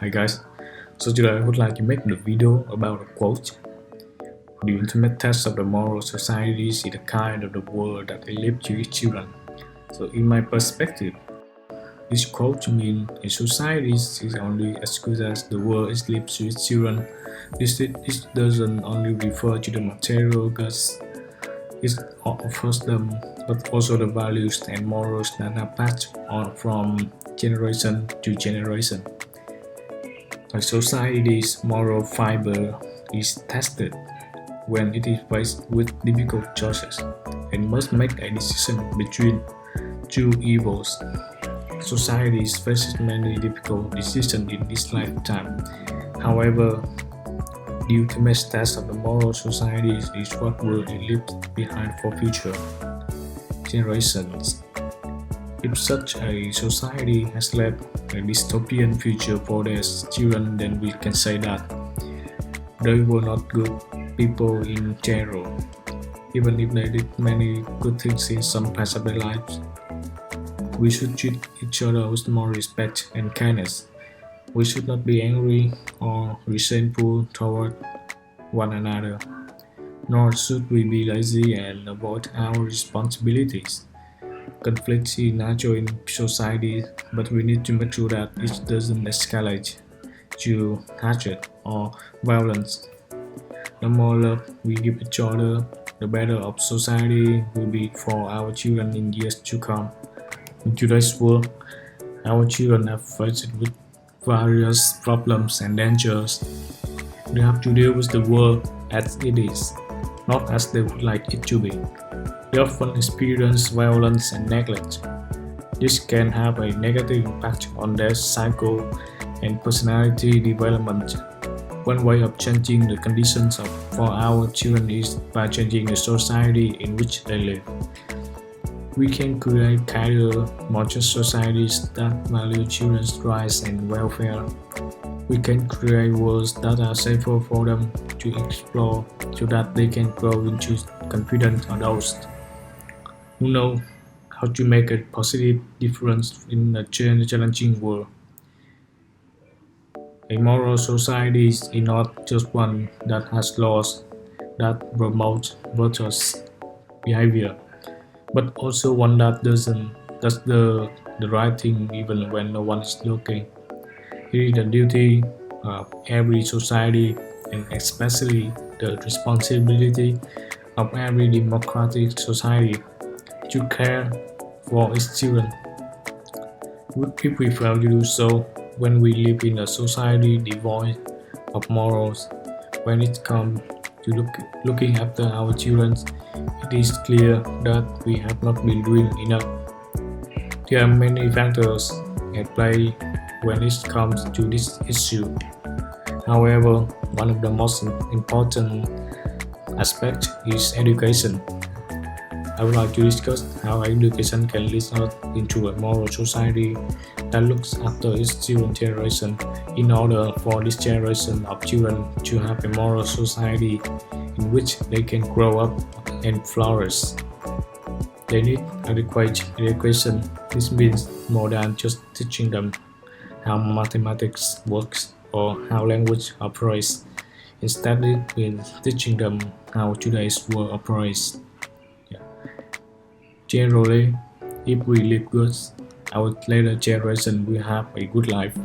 Hi guys, so today I would like to make the video about a quote. The ultimate test of the moral society is the kind of the world that they leave to its children. So in my perspective, this quote means a society is only as good as the world is left to its children. This doesn't only refer to the material goods it offers them, but also the values and morals that are passed on from generation to generation. A society's moral fiber is tested when it is faced with difficult choices and must make a decision between two evils. Societies faces many difficult decisions in this lifetime. However, the ultimate test of the moral society is what will it leave behind for future generations. If such a society has left a dystopian future for their children, then we can say that they were not good people in general, even if they did many good things in some parts of their lives. We should treat each other with more respect and kindness. We should not be angry or resentful toward one another, nor should we be lazy and avoid our responsibilities. Conflict is natural in society, but we need to make sure that it doesn't escalate to hatred or violence. The more love we give each other, the better of society will be for our children in years to come. In today's world, our children are faced with various problems and dangers. They have to deal with the world as it is, not as they would like it to be. They often experience violence and neglect. This can have a negative impact on their psycho and personality development. One way of changing the conditions for our children is by changing the society in which they live. We can create kinder, more just societies that value children's rights and welfare. We can create worlds that are safer for them to explore so that they can grow into confident adults who know how to make a positive difference in a challenging world. A moral society is not just one that has laws that promote virtuous behavior, but also one that does the right thing even when no one is looking. It is the duty of every society and especially the responsibility of every democratic society to care for its children. If we fail to do so, when we live in a society devoid of morals, when it comes to looking after our children, it is clear that we have not been doing enough. There are many factors at play when it comes to this issue. However, one of the most important aspects is education. I would like to discuss how education can lead us into a moral society that looks after its children's generation. In order for this generation of children to have a moral society in which they can grow up and flourish, they need adequate education. This means more than just teaching them how mathematics works or how language operates. Instead, it means teaching them how today's world operates. Yeah. Generally, if we live good, our later generation will have a good life.